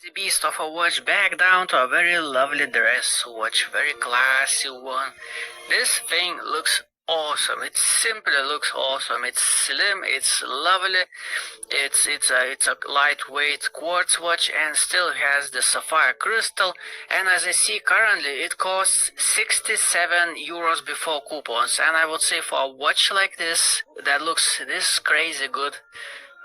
The beast of a watch back down to a very lovely dress watch, very classy one. This thing looks awesome. It simply looks awesome. It's slim, it's lovely. It's a lightweight quartz watch and still has the sapphire crystal. And as I see currently, it costs 67 euros before coupons. And I would say for a watch like this that looks this crazy good,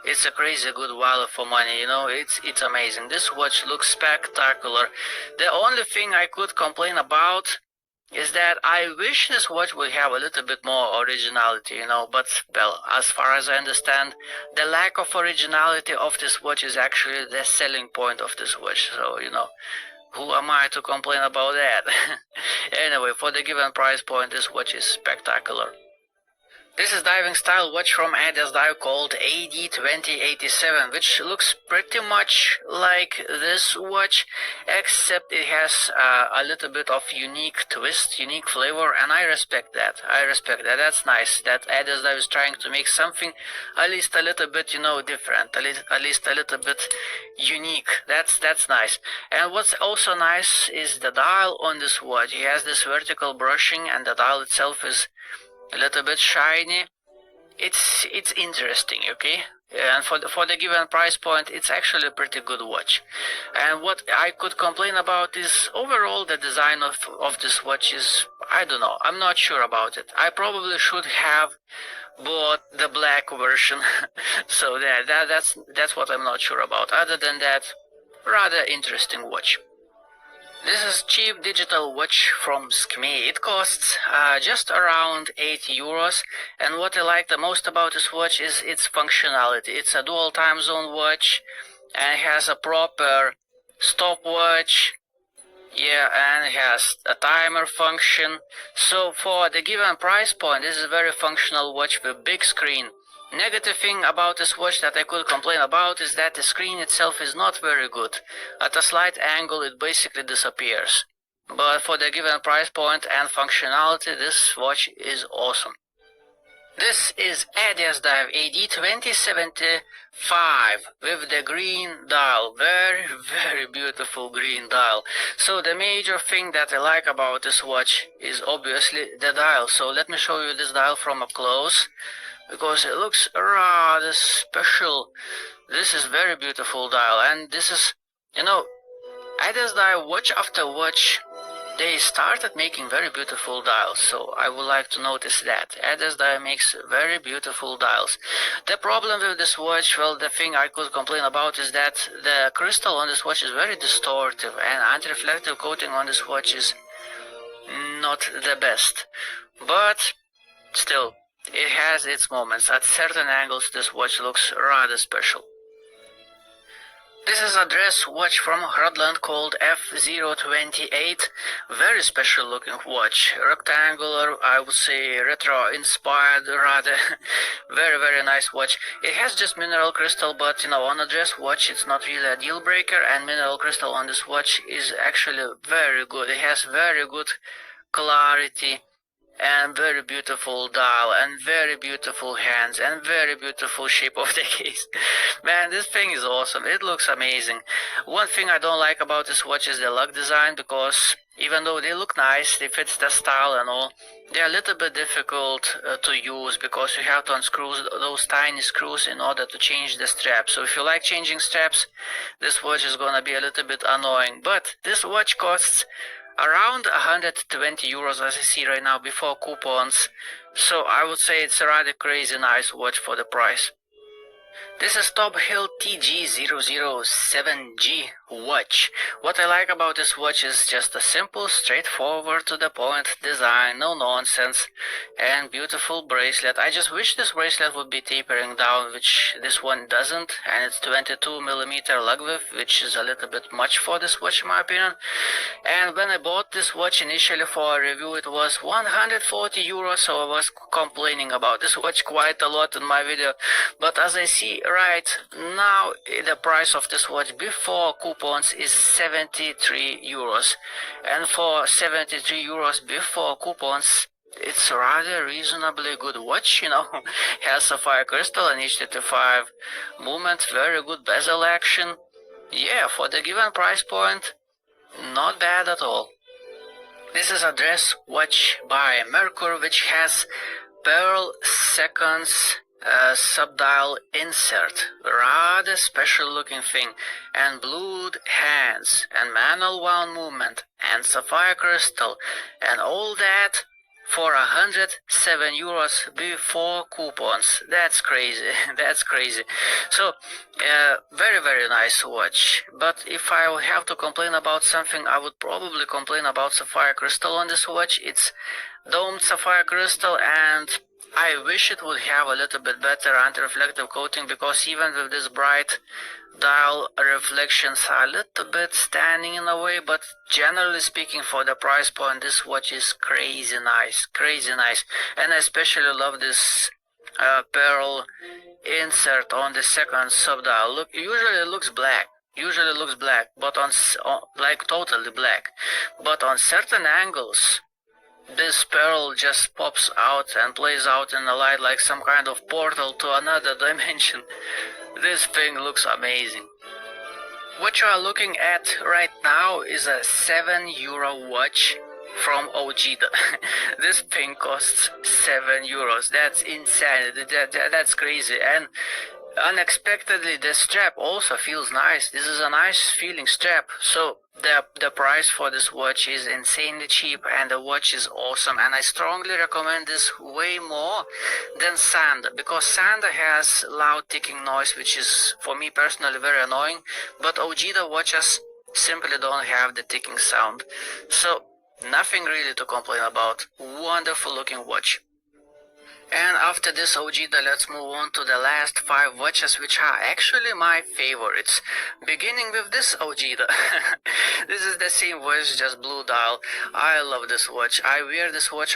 it's a crazy good value for money, it's amazing. This watch looks spectacular. The only thing I could complain about is that I wish this watch would have a little bit more originality, but, well, as far as I understand, the lack of originality of this watch is actually the selling point of this watch, so, who am I to complain about that? Anyway, for the given price point, this watch is spectacular. This is diving style watch from Adidas Dive called AD2087, which looks pretty much like this watch, except it has a little bit of unique twist, unique flavor, and I respect that. That's nice that Adidas Dive is trying to make something at least a little bit, different, at least a little bit unique. That's nice. And what's also nice is the dial on this watch. It has this vertical brushing, and the dial itself is a little bit shiny. It's interesting, okay? And for the given price point, it's actually a pretty good watch. And what I could complain about is overall the design of this watch is, I don't know, I'm not sure about it. I probably should have bought the black version. So that's what I'm not sure about. Other than that, rather interesting watch. This is cheap digital watch from Skme. It costs just around 80 euros, and what I like the most about this watch is its functionality. It's a dual time zone watch, and it has a proper stopwatch, and it has a timer function. So for the given price point, this is a very functional watch with big screen. Negative thing about this watch that I could complain about is that the screen itself is not very good. At a slight angle it basically disappears. But for the given price point and functionality, this watch is awesome. This is Adidas Dive AD2075 with the green dial. Very, very beautiful green dial. So the major thing that I like about this watch is obviously the dial. So let me show you this dial from up close, because it looks rather special. This is very beautiful dial, and this is, Adidas Dive watch after watch, they started making very beautiful dials, so I would like to notice that. Adidas Dive makes very beautiful dials. The problem with this watch, well, the thing I could complain about is that the crystal on this watch is very distortive, and anti-reflective coating on this watch is not the best. But still, it has its moments. At certain angles, this watch looks rather special. This is a dress watch from Rhodland called F028. Very special looking watch. Rectangular, I would say retro inspired rather. Very, very nice watch. It has just mineral crystal, but on a dress watch it's not really a deal breaker, and mineral crystal on this watch is actually very good. It has very good clarity, and very beautiful dial, and very beautiful hands, and very beautiful shape of the case. Man, this thing is awesome. It looks amazing. One thing I don't like about this watch is the lug design, because even though they look nice, they fit the style and all, they're a little bit difficult to use, because you have to unscrew those tiny screws in order to change the straps. So if you like changing straps, this watch is gonna be a little bit annoying. But this watch costs around 120 euros, as I see right now, before coupons. So I would say it's a rather crazy nice watch for the price. This is Top Hill TG007G watch. What I like about this watch is just a simple, straightforward, to the point design, no nonsense, and beautiful bracelet. I just wish this bracelet would be tapering down, which this one doesn't, and it's 22mm lug width, which is a little bit much for this watch in my opinion. And when I bought this watch initially for a review, it was 140 euros, so I was complaining about this watch quite a lot in my video. But as I see right now, the price of this watch before coupons is 73 euros. And for 73 euros before coupons, it's a rather reasonably good watch, Has sapphire crystal and H35 movement, very good bezel action. Yeah, for the given price point, not bad at all. This is a dress watch by Merkur, which has pearl seconds subdial insert, rather special looking thing, and blued hands, and manual wound movement, and sapphire crystal, and all that for 107 euros before coupons. That's crazy. That's crazy. So, very, very nice watch. But if I would have to complain about something, I would probably complain about sapphire crystal on this watch. It's domed sapphire crystal, and I wish it would have a little bit better anti-reflective coating, because even with this bright dial, reflections are a little bit standing in the way, but generally speaking, for the price point, this watch is crazy nice, and I especially love this pearl insert on the second subdial. Look, usually it looks black, but on like totally black, but on certain angles, this pearl just pops out and plays out in the light like some kind of portal to another dimension. This thing looks amazing. What you are looking at right now is a €7 watch from Ojeda. This thing costs €7. That's insane. That's crazy. And unexpectedly, the strap also feels nice. This is a nice feeling strap. So the price for this watch is insanely cheap, and the watch is awesome, and I strongly recommend this way more than Sander, because Sander has loud ticking noise, which is for me personally very annoying, but Ojeda watches simply don't have the ticking sound. So nothing really to complain about. Wonderful looking watch. And after this Ojeda, let's move on to the last 5 watches, which are actually my favorites. Beginning with this Ojeda. This is the same watch, just blue dial. I love this watch. I wear this watch